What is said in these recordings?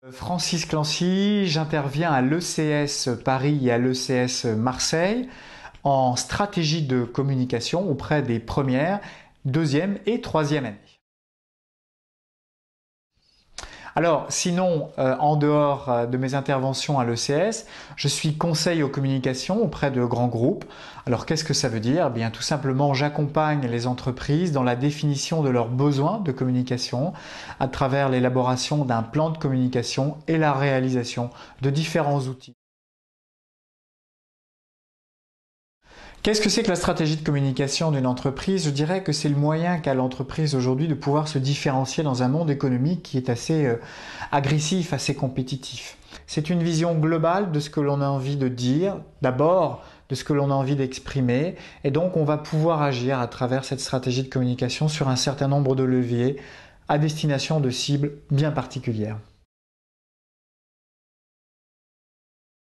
Francis Clancy, j'interviens à l'ECS Paris et à l'ECS Marseille en stratégie de communication auprès des premières, deuxième et troisième années. Alors, sinon, en dehors de mes interventions à l'ECS, je suis conseil aux communications auprès de grands groupes. Alors, qu'est-ce que ça veut dire? Eh bien, tout simplement, j'accompagne les entreprises dans la définition de leurs besoins de communication à travers l'élaboration d'un plan de communication et la réalisation de différents outils. Qu'est-ce que c'est que la stratégie de communication d'une entreprise? Je dirais que c'est le moyen qu'a l'entreprise aujourd'hui de pouvoir se différencier dans un monde économique qui est assez agressif, assez compétitif. C'est une vision globale de ce que l'on a envie de dire, d'abord de ce que l'on a envie d'exprimer, et donc on va pouvoir agir à travers cette stratégie de communication sur un certain nombre de leviers à destination de cibles bien particulières.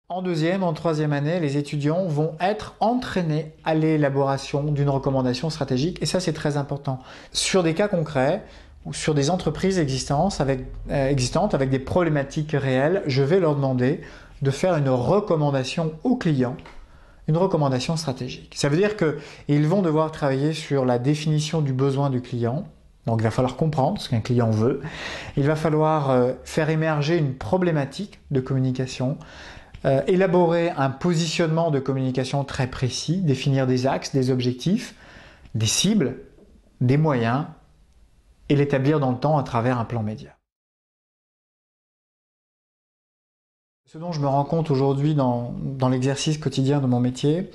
En deuxième, en troisième année, les étudiants vont être entraînés à l'élaboration d'une recommandation stratégique et ça c'est très important. Sur des cas concrets ou sur des entreprises existantes avec des problématiques réelles, je vais leur demander de faire une recommandation au client, une recommandation stratégique. Ça veut dire qu'ils vont devoir travailler sur la définition du besoin du client. Donc il va falloir comprendre ce qu'un client veut. Il va falloir faire émerger une problématique de communication, élaborer un positionnement de communication très précis, définir des axes, des objectifs, des cibles, des moyens et l'établir dans le temps à travers un plan média. Ce dont je me rends compte aujourd'hui dans l'exercice quotidien de mon métier,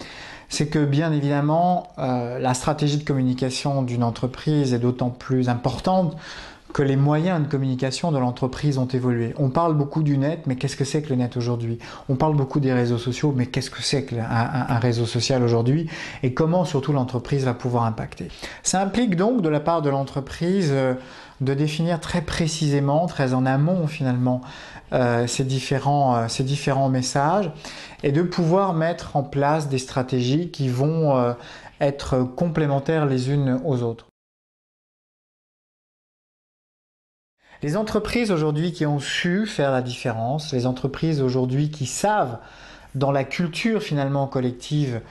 c'est que bien évidemment, la stratégie de communication d'une entreprise est d'autant plus importante que les moyens de communication de l'entreprise ont évolué. On parle beaucoup du net, mais qu'est-ce que c'est que le net aujourd'hui? On parle beaucoup des réseaux sociaux, mais qu'est-ce que c'est qu'un réseau social aujourd'hui? Et comment surtout l'entreprise va pouvoir impacter? Ça implique donc de la part de l'entreprise de définir très précisément, très en amont finalement, ces différents messages et de pouvoir mettre en place des stratégies qui vont être complémentaires les unes aux autres. Les entreprises aujourd'hui qui ont su faire la différence, les entreprises aujourd'hui qui savent dans la culture finalement collective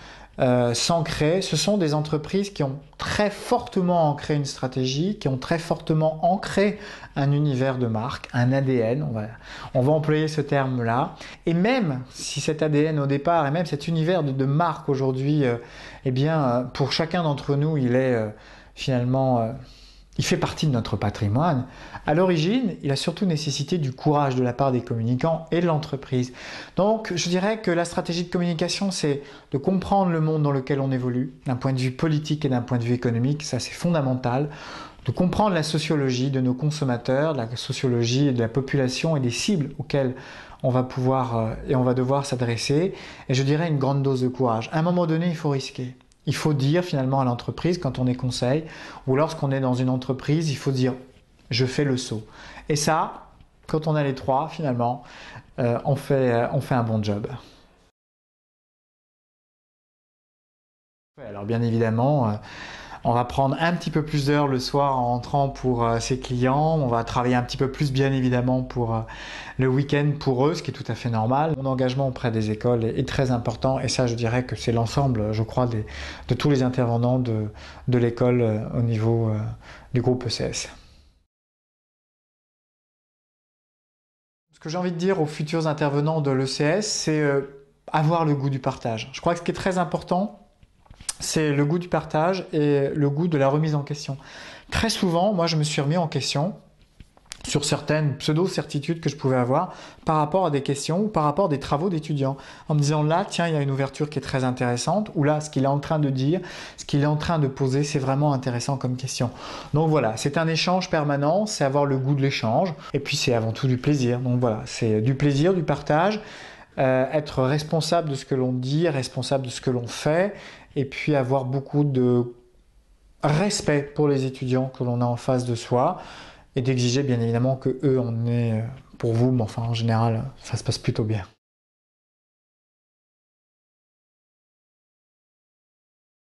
s'ancrer, ce sont des entreprises qui ont très fortement ancré une stratégie, qui ont très fortement ancré un univers de marque, un ADN, on va employer ce terme-là. Et même si cet ADN au départ, et même cet univers de marque aujourd'hui, eh bien, pour chacun d'entre nous, il est finalement... il fait partie de notre patrimoine. À l'origine, il a surtout nécessité du courage de la part des communicants et de l'entreprise. Donc, je dirais que la stratégie de communication, c'est de comprendre le monde dans lequel on évolue, d'un point de vue politique et d'un point de vue économique, ça c'est fondamental. De comprendre la sociologie de nos consommateurs, la sociologie de la population et des cibles auxquelles on va pouvoir et on va devoir s'adresser. Et je dirais une grande dose de courage. À un moment donné, il faut risquer. Il faut dire finalement à l'entreprise, quand on est conseil, ou lorsqu'on est dans une entreprise, il faut dire « je fais le saut ». Et ça, quand on a les trois, finalement, on fait un bon job. Alors bien évidemment, on va prendre un petit peu plus d'heures le soir en rentrant pour ses clients. On va travailler un petit peu plus, bien évidemment, pour le week-end pour eux, ce qui est tout à fait normal. Mon engagement auprès des écoles est très important et ça, je dirais que c'est l'ensemble, je crois, de tous les intervenants de l'école au niveau du groupe ECS. Ce que j'ai envie de dire aux futurs intervenants de l'ECS, c'est avoir le goût du partage. Je crois que ce qui est très important, c'est le goût du partage et le goût de la remise en question. Très souvent, moi je me suis remis en question sur certaines pseudo-certitudes que je pouvais avoir par rapport à des questions ou par rapport à des travaux d'étudiants. En me disant là, tiens, il y a une ouverture qui est très intéressante, ou là, ce qu'il est en train de dire, ce qu'il est en train de poser, c'est vraiment intéressant comme question. Donc voilà, c'est un échange permanent, c'est avoir le goût de l'échange, et puis c'est avant tout du plaisir. Donc voilà, c'est du plaisir, du partage, être responsable de ce que l'on dit, responsable de ce que l'on fait, et puis avoir beaucoup de respect pour les étudiants que l'on a en face de soi, et d'exiger bien évidemment que eux en aient pour vous, mais enfin en général, ça se passe plutôt bien.